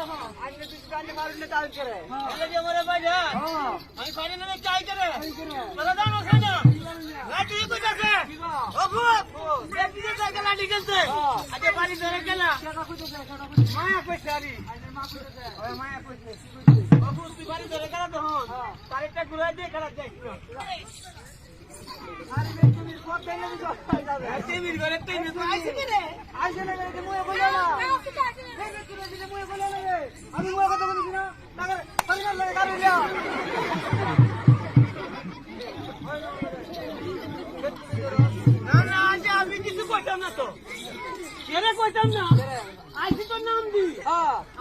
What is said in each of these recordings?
আজকে তুই কানে মারুলে তাল করে এলে যে মরে বাইরে আমি পানি নেমে চাই করে তোরা দাও খানা লাঠি কইতাছে ওগো দেখি যে জায়গা লাঠি গেছে আজকে বাড়ি ধরে গেল মায়া কইছারি ওই মায়া কইছে ওগো তুই বাড়ি ধরে গেল তখন তারিখটা ঘুরাই দিয়ে খেলা যাইছ আরে তুমি কত টাইম লাগবে টিভির ঘরে তুই আইছিস কি রে আইছে না রে মুয়ে বলে না তুই মুয়ে বলে না রে আমি মুয়ে কথা বলিস না টাকা পরিমাণ লাগে কারো লিয়া না না আজ আমি কিছু কইতাম না তো কেরে কইতাম না আইছি তো নাম দি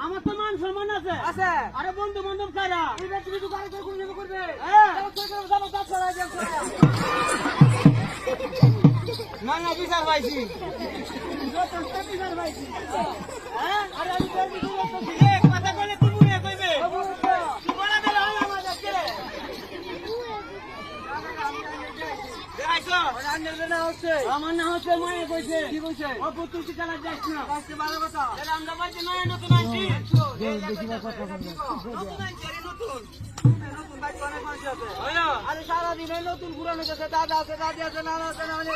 আমার তো মান সম্মান আছে আছে আরে বন্ধু বান্ধব ছাড়া তুই তুমি তো গাড়ি করে কোন করবে হ্যাঁ তুই তো যাবো কাজ করা যাবে না না বিচার পাইছি হ্যাঁ আরে আমি কই দিছি কথা কইলে তুই মুয়ে কইবে তুই বলা দে হয় আমার কাছে আইছো আমার না হচ্ছে মায়ে কইছে কি কইছে ও পুতুল কি চালা যাইছ না আজকে ভালো কথা এরা আমরা বাড়িতে নয় নতুন আনছি নতুন আনছি আরে নতুন নতুন বাইক অনেক মানুষ আছে হলো আরে সারা দিন নতুন পুরানো আছে দাদা আছে দাদি আছে নানা আছে নানি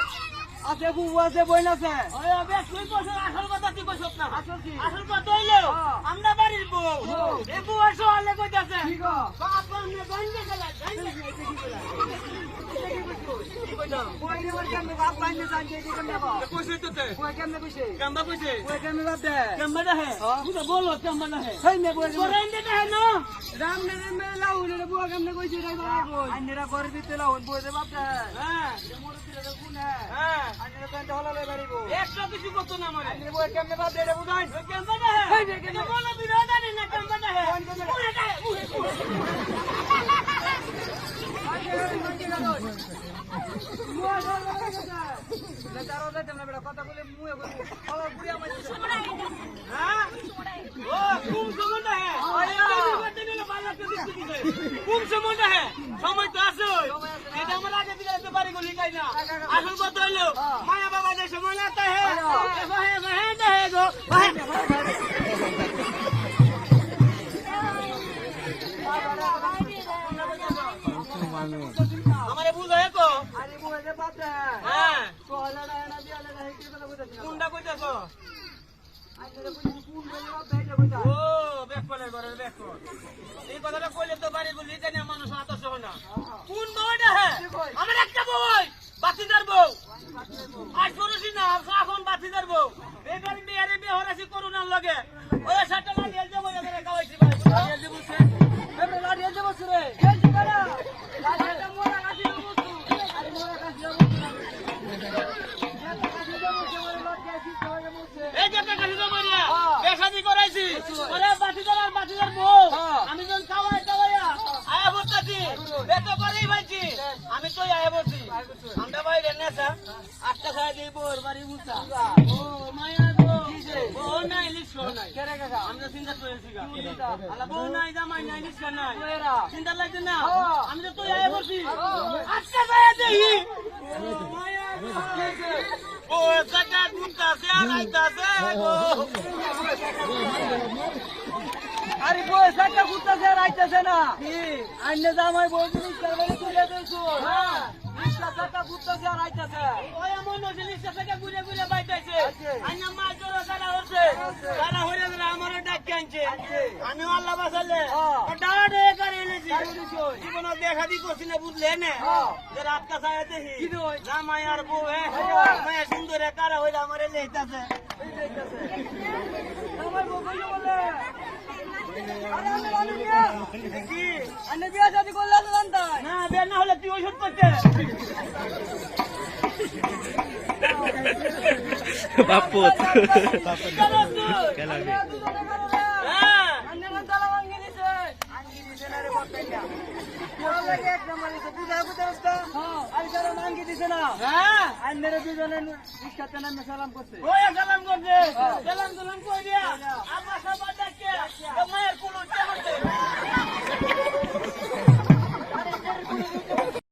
আছে বুবু আছে বোন আছে ওই বেশ তুই কইছ আসল কথা তুই কইছ না আসল কি আসল কথা হইলো আমরা বাড়ির বউ এই বউ আসো আলে কইতাছে ঠিক বাপ আমনে গাঙ্গে গেলা গাঙ্গে কই নিবার কেমনে বাপ বাইনে জানতে কি কেমনে বাপ কইছে তো তে কই কেমনে কইছে কাম্বা কইছে কই কেমনে বাপ দে কাম্বা না হে তুই বলো কাম্বা না হে হই মে বই কোরাইন দে না না রাম নে মে লাউ রে বুয়া কেমনে কইছে রে বাপ আইনেরা ঘর দিতে লাউ বই দে বাপ দে হ্যাঁ মোর দিলে কোন হ্যাঁ আইনেরা তো হলা লে বাড়িবো একটা কিছু কত না মারে আইনে বই কেমনে বাপ দে রে বুঝাই কাম্বা না হে হই দে কেমনে বলো বিরোধা নে না কাম্বা না হে মুরে দে কথা বলে মুয়ে বুড়িয়া মাঝে হ্যাঁ ও কুম সময় হে কুম সময় হে সময় তো আছে এটা আমার আগে দিলে তো বাড়ি গলি কাই না আসল কথা হইলো মায়া বাবা যে সময় না তা হে ভাই ভাই না হে গো ভাই আমারে বুঝায় কো আরে মুয়ে যে বাপ দে হ্যাঁ তো হলা না দিয়ালে না কি কথা কইতাছিস কোনটা কইতাছো আইনে কোন কোন বলে বাপ দে এটা কইতা ও বেকলের ঘরে বেকল এই কথাটা কইলে তো বাড়ি গলি কাই না মানুষ আতস হয় না কোন বউটা হে আমার একটা বউ বাতিদার বউ আর সরসি না এখন বাতিদার বউ বেকার বিয়ারে বিহরাসি করুণার লগে ওই সাতটা লাগি এল যাবো এদের গাওয়াইছি ভাই এল যাবো সে এবে লাড়ি এসে বসে রে এই যে বড়া লাড়িটা মোরা কাছি বসু আরে মোরা কাছি এই যে একটা কাছে যাবো রে বেশাদি করাইছি ওরে বাতিদার আর বাতিদার বউ আমি যখন খাওয়াইয়া আয়া বসতাছি বেতো করেই ভাইছি আমি তো আয়া বসি আমরা ভাই রেনেসা আটটা খাই দিই বোর বাড়ি মুসা ও মায়া গো ও নাই লিখো নাই কেরে কাকা আমরা চিন্তা করেছি গা আলা বউ নাই জামাই নাই লিখো নাই এরা চিন্তা লাগছে না আমি তো আয়া বসি আটটা খাই দেই ও মায়া ও কাটা গুনতা সে আইতাছে গো আরে বই সাটা কুত্তাছে আর আইতাছে না কি আইনে জামাই বই জিনিস করবে তুলে দেইছো হ্যাঁ রিক্সা সাটা কুত্তাছে আর আইতাছে ওই এমন জিনিসটা থেকে ঘুরে ঘুরে বাইতাছে আইনা মাছ ধরা সারা হচ্ছে সারা হইরে ধরে আমারও ডাক আনছে আমি আল্লাহ বাসালে ডাড়ে করে এনেছি জীবন দেখা দি করছি না বুঝলে নে যে রাত কা ছায়া দেখি জামাই আর বউ মায়া সুন্দর কারা হইলে আমারে লেইতাছে জামাই বই কইলো বলে আরে আমি জানি বিয়া কি আনে বিয়া শাদি করলে তো জানতাই না বিয়া না হলে তুই ওষুধ করতে বাপু হ্যাঁ আনে না তালা ভাঙি দিছে না রে বাপ কইয়া তোরা লাগে এক নাম্বার দিছে তুই যাবো দোস্ত আরে যারা ভাঙি দিছে না হ্যাঁ আন্নের দুজনে রিক্সাতে নামে সালাম করছে ওই সালাম করছে সালাম কই দিয়া আব্বা সবার ডাকে